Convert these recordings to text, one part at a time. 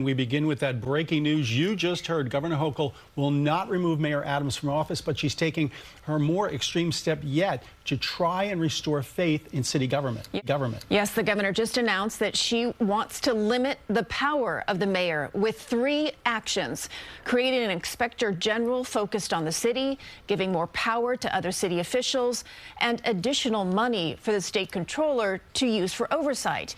We begin with that breaking news you just heard. Governor Hochul will not remove Mayor Adams from office, but she's taking her more extreme step yet to try and restore faith in city government. Yes, the governor just announced that she wants to limit the power of the mayor with 3 actions: creating an inspector general focused on the city, giving more power to other city officials, and additional money for the state controller to use for oversight.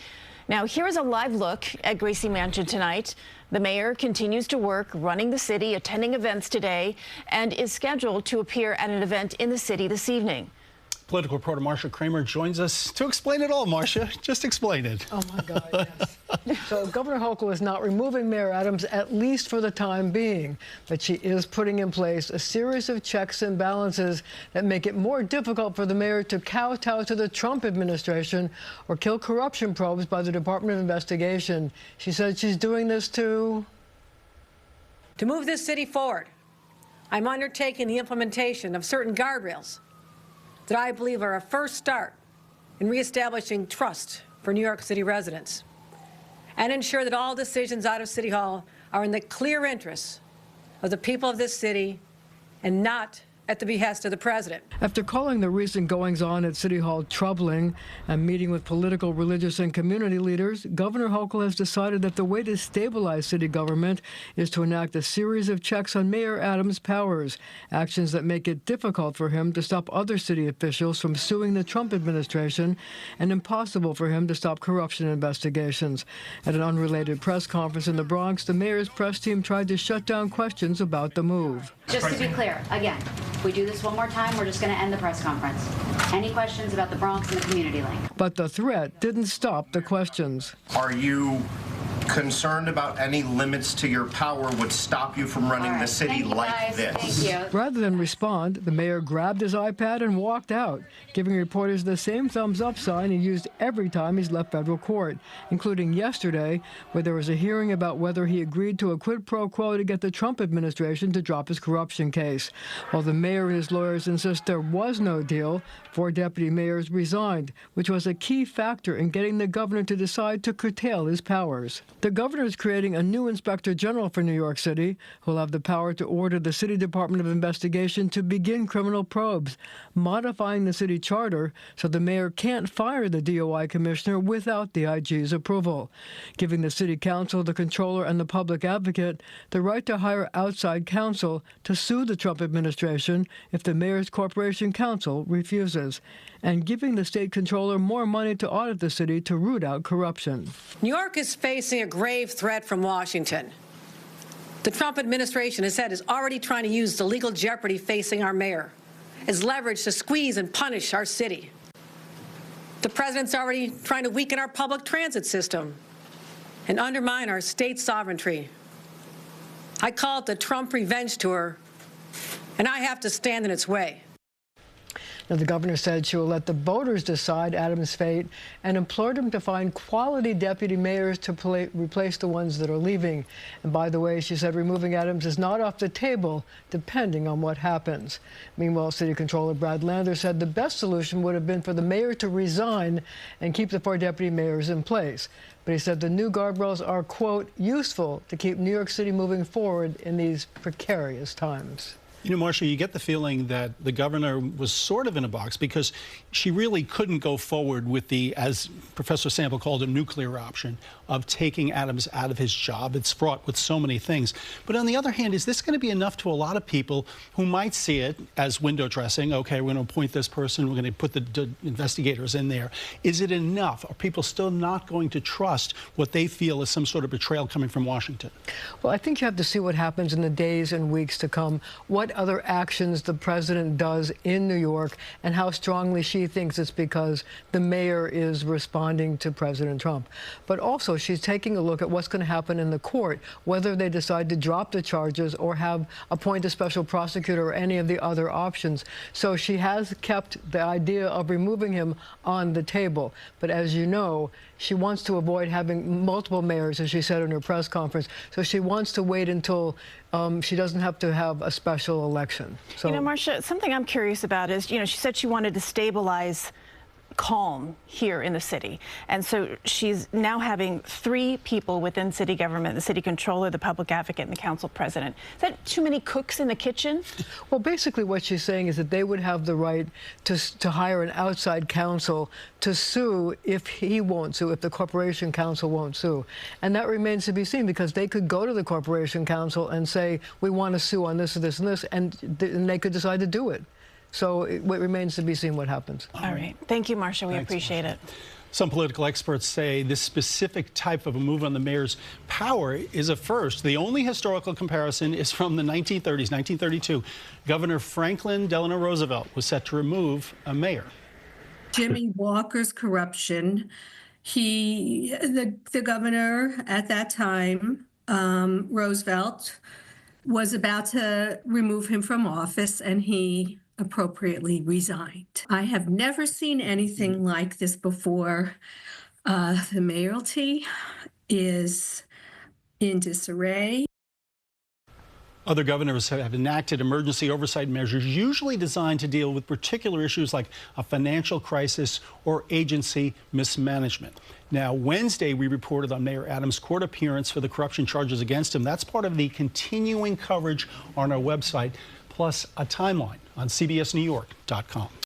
Now, here is a live look at Gracie Mansion tonight. The mayor continues to work running the city, attending events today, and is scheduled to appear at an event in the city this evening. Political reporter Marcia Kramer joins us to explain it all. Marcia, just explain it. Oh, my God, yes. So Governor Hochul is not removing Mayor Adams, at least for the time being, but she is putting in place a series of checks and balances that make it more difficult for the mayor to kowtow to the Trump administration or kill corruption probes by the Department of Investigation. She said she's doing this to move this city forward. I'm undertaking the implementation of certain guardrails that I believe are a first start in reestablishing trust for New York City residents, and ensure that all decisions out of City Hall are in the clear interests of the people of this city and not at the behest of the president. After calling the recent goings-on at City Hall troubling and meeting with political, religious, and community leaders, Governor Hochul has decided that the way to stabilize city government is to enact a series of checks on Mayor Adams' powers, actions that make it difficult for him to stop other city officials from suing the Trump administration and impossible for him to stop corruption investigations. At an unrelated press conference in the Bronx, the mayor's press team tried to shut down questions about the move. Just to be clear, again, if we do this one more time, we're just going to end the press conference. Any questions about the Bronx and the community link? But the threat didn't stop the questions. Are you concerned about any limits to your power would stop you from running the city like this? Thank you. Rather than respond, the mayor grabbed his iPad and walked out, giving reporters the same thumbs-up sign he used every time he's left federal court, including yesterday, where there was a hearing about whether he agreed to a quid pro quo to get the Trump administration to drop his corruption case. While the mayor and his lawyers insist there was no deal, 4 deputy mayors resigned, which was a key factor in getting the governor to decide to curtail his powers. The governor is creating a new inspector general for New York City, who will have the power to order the City Department of Investigation to begin criminal probes, modifying the city charter so the mayor can't fire the DOI commissioner without the IG's approval, giving the city council, the controller, and the public advocate the right to hire outside counsel to sue the Trump administration if the mayor's corporation counsel refuses, and giving the state controller more money to audit the city to root out corruption. New York is facing a grave threat from Washington. The Trump administration has said is already trying to use the legal jeopardy facing our mayor as leverage to squeeze and punish our city. The president's already trying to weaken our public transit system and undermine our state sovereignty. I call it the Trump revenge tour, and I have to stand in its way. Now, the governor said she will let the voters decide Adams' fate and implored him to find quality deputy mayors to replace the ones that are leaving. And by the way, she said removing Adams is not off the table, depending on what happens. Meanwhile, City Controller Brad Lander said the best solution would have been for the mayor to resign and keep the 4 deputy mayors in place. But he said the new guardrails are, quote, useful to keep New York City moving forward in these precarious times. You know, Marcia, you get the feeling that the governor was sort of in a box because she really couldn't go forward with the, as Professor Sample called it, nuclear option of taking Adams out of his job. It's fraught with so many things. But on the other hand, is this going to be enough to a lot of people who might see it as window dressing? Okay, we're going to appoint this person. We're going to put the investigators in there. Is it enough? Are people still not going to trust what they feel is some sort of betrayal coming from Washington? Well, I think you have to see what happens in the days and weeks to come, what other actions the president does in New York, and how strongly she thinks it's because the mayor is responding to President Trump. But also, she's taking a look at what's going to happen in the court, whether they decide to drop the charges or appoint a special prosecutor or any of the other options. So she has kept the idea of removing him on the table. But as you know, she wants to avoid having multiple mayors, as she said in her press conference. So she wants to wait until she doesn't have to have a special election. So, you know, Marcia, something I'm curious about is, you know, she said she wanted to stabilize calm here in the city. And so she's now having 3 people within city government, the city controller, the public advocate, and the council president. Is that too many cooks in the kitchen? Well, basically what she's saying is that they would have the right to hire an outside counsel to sue if he won't sue, if the corporation counsel won't sue. And that remains to be seen, because they could go to the corporation counsel and say, we want to sue on this, this, and this, and they could decide to do it. So it remains to be seen what happens. All right. Thank you, Marcia. We appreciate it. Some political experts say this specific type of a move on the mayor's power is a first. The only historical comparison is from the 1930s, 1932. Governor Franklin Delano Roosevelt was set to remove a mayor. Jimmy Walker's corruption. The governor at that time, Roosevelt, was about to remove him from office, and he appropriately resigned. I have never seen anything like this before. The mayoralty is in disarray. Other governors have enacted emergency oversight measures usually designed to deal with particular issues like a financial crisis or agency mismanagement. Now, Wednesday, we reported on Mayor Adams' court appearance for the corruption charges against him. That's part of the continuing coverage on our website, plus a timeline on CBSNewYork.com.